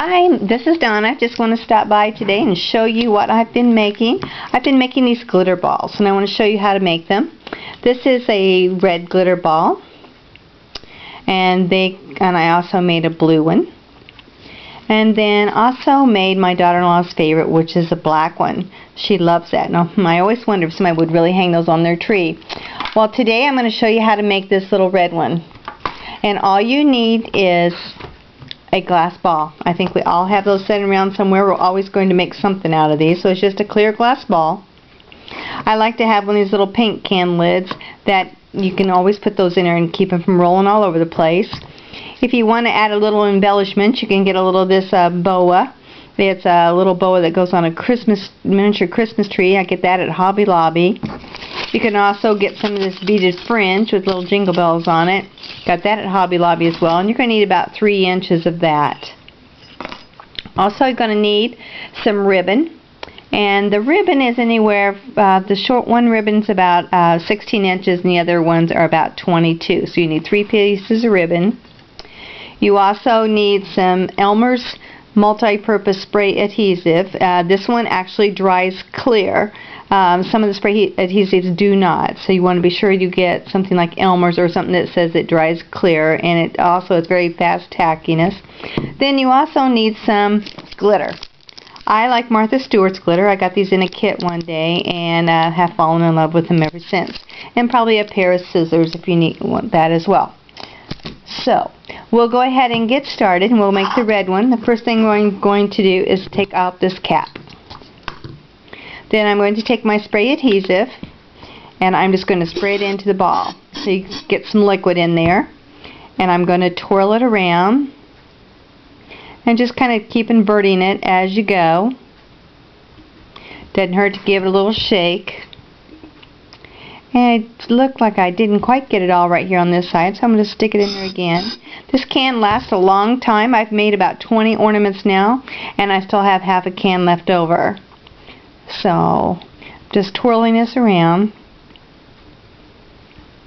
Hi, this is Donna. I just want to stop by today and show you what I've been making. I've been making these glitter balls, and I want to show you how to make them. This is a red glitter ball, and I also made a blue one. And then also made my daughter-in-law's favorite, which is a black one. She loves that. Now, I always wonder if somebody would really hang those on their tree. Well, today I'm going to show you how to make this little red one. And all you need is a glass ball. I think we all have those sitting around somewhere. We're always going to make something out of these. So it's just a clear glass ball. I like to have one of these little paint can lids that you can always put those in there and keep them from rolling all over the place. If you want to add a little embellishment, you can get a little of this boa. It's a little boa that goes on a miniature Christmas tree. I get that at Hobby Lobby. You can also get some of this beaded fringe with little jingle bells on it. Got that at Hobby Lobby as well. And you're going to need about 3 inches of that. Also, you're going to need some ribbon. And the ribbon is anywhere, the short one ribbon's about 16 inches and the other ones are about 22. So you need 3 pieces of ribbon. You also need some Elmer's multi-purpose spray adhesive. This one actually dries clear. Some of the spray adhesives do not, so you want to be sure you get something like Elmer's or something that says it dries clear, and it also has very fast tackiness. Then you also need some glitter. I like Martha Stewart's glitter. I got these in a kit one day and have fallen in love with them ever since. And probably a pair of scissors if you want that as well. So, we'll go ahead and get started, and we'll make the red one. The first thing we're going to do is take off this cap. Then I'm going to take my spray adhesive, and I'm just going to spray it into the ball. So you get some liquid in there. And I'm going to twirl it around, and just kind of keep inverting it as you go. Doesn't hurt to give it a little shake. And it looked like I didn't quite get it all right here on this side, so I'm going to stick it in there again. This can last a long time. I've made about 20 ornaments now, and I still have half a can left over. So, just twirling this around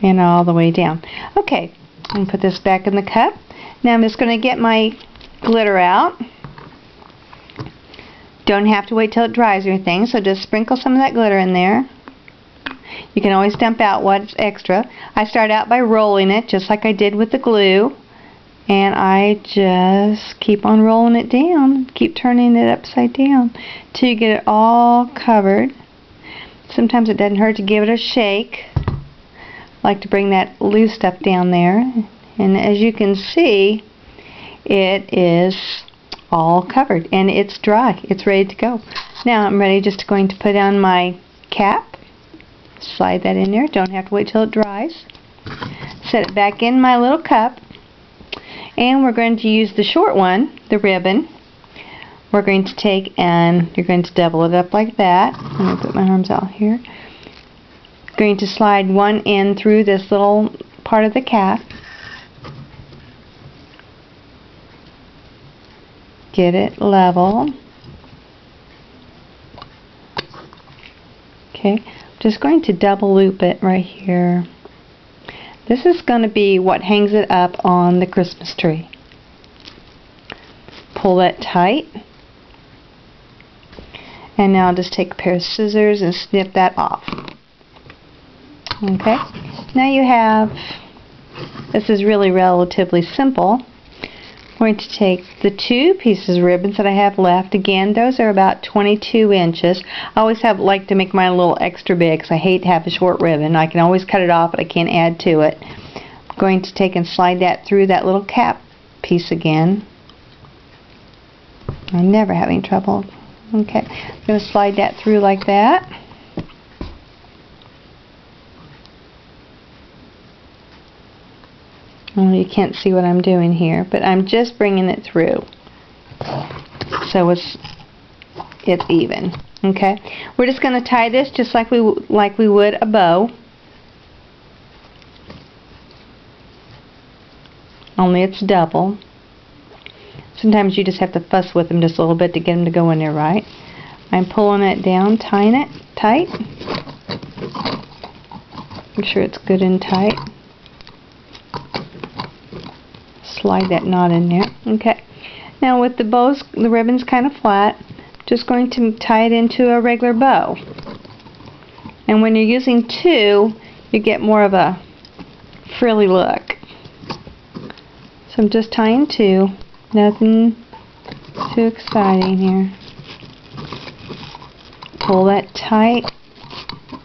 and all the way down. Okay, I'm going to put this back in the cup. Now I'm just going to get my glitter out. Don't have to wait till it dries or anything, so just sprinkle some of that glitter in there. You can always dump out what's extra. I start out by rolling it just like I did with the glue, and I just keep on rolling it down, keep turning it upside down till you get it all covered. Sometimes it doesn't hurt to give it a shake. I like to bring that loose stuff down there, and as you can see, it is all covered and it's dry. It's ready to go. Now I'm ready just going to put on my cap. Slide that in there. Don't have to wait till it dries. Set it back in my little cup. And we're going to use the short one, the ribbon. We're going to take and you're going to double it up like that. I'm going to put my arms out here. Going to slide one in through this little part of the cap. Get it level. Okay. Just going to double loop it right here. This is going to be what hangs it up on the Christmas tree. Pull that tight. And now I'll just take a pair of scissors and snip that off. Okay. Now you have, this is really relatively simple. I'm going to take the 2 pieces of ribbons that I have left. Again, those are about 22 inches. I always like to make mine a little extra big because I hate to have a short ribbon. I can always cut it off, but I can't add to it. I'm going to take and slide that through that little cap piece again. I'm never having trouble. Okay, I'm going to slide that through like that. Well, you can't see what I'm doing here, but I'm just bringing it through so it's even. Okay, we're just going to tie this just like we would a bow, only it's double. Sometimes you just have to fuss with them just a little bit to get them to go in there right. I'm pulling it down, tying it tight. Make sure it's good and tight. Slide that knot in there. Okay. Now with the ribbon's kind of flat, just going to tie it into a regular bow. And when you're using two, you get more of a frilly look. So I'm just tying two. Nothing too exciting here. Pull that tight.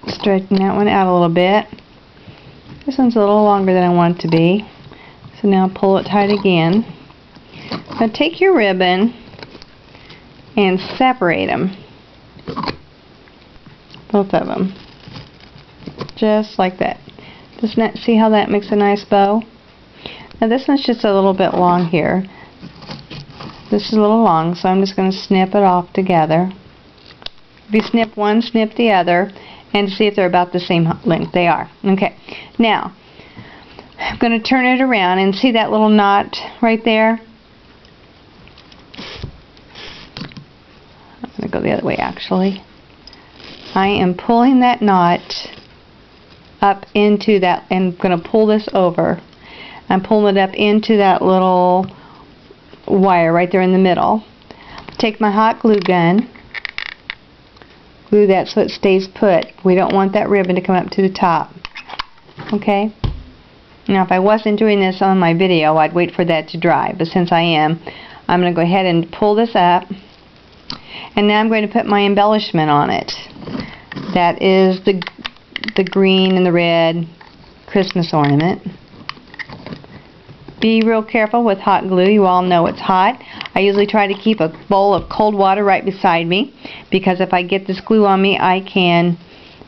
Stretching that one out a little bit. This one's a little longer than I want it to be. So now pull it tight again. Now take your ribbon and separate them. Both of them. Just like that. See how that makes a nice bow? Now this one's just a little bit long here. This is a little long, so I'm just going to snip it off together. If you snip one, snip the other, and see if they're about the same length. They are. Okay. Now, I'm going to turn it around and see that little knot right there? I'm going to go the other way actually. I am pulling that knot up into that, and I'm going to pull this over. I'm pulling it up into that little wire right there in the middle. Take my hot glue gun, glue that so it stays put. We don't want that ribbon to come up to the top. Okay? Now if I wasn't doing this on my video, I'd wait for that to dry, but since I am, I'm going to go ahead and pull this up, and now I'm going to put my embellishment on it. That is the green and the red Christmas ornament. Be real careful with hot glue. You all know it's hot. I usually try to keep a bowl of cold water right beside me, because if I get this glue on me, I can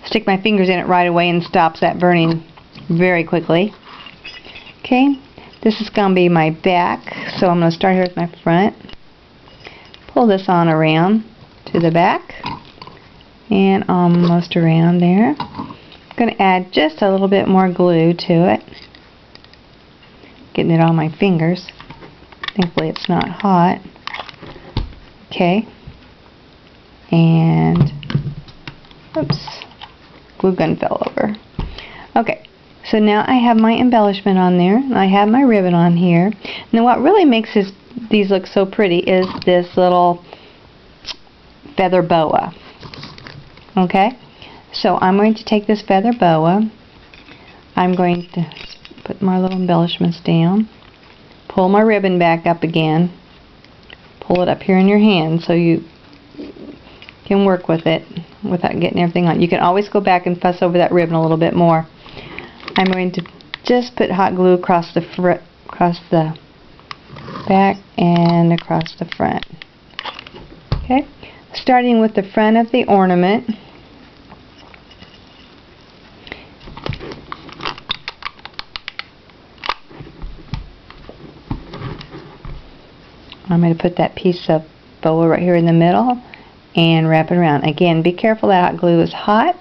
stick my fingers in it right away and stops that burning very quickly. Okay, this is going to be my back, so I'm going to start here with my front. Pull this on around to the back and almost around there. I'm going to add just a little bit more glue to it. Getting it on my fingers. Thankfully it's not hot. Okay. And oops, glue gun fell over. Okay, so now I have my embellishment on there. I have my ribbon on here. Now what really makes these look so pretty is this little feather boa. Okay, so I'm going to take this feather boa. I'm going to put my little embellishments down. Pull my ribbon back up again. Pull it up here in your hand so you can work with it without getting everything on. You can always go back and fuss over that ribbon a little bit more. I'm going to just put hot glue across the back and across the front. Okay, starting with the front of the ornament. I'm going to put that piece of boa right here in the middle and wrap it around. Again, be careful that hot glue is hot.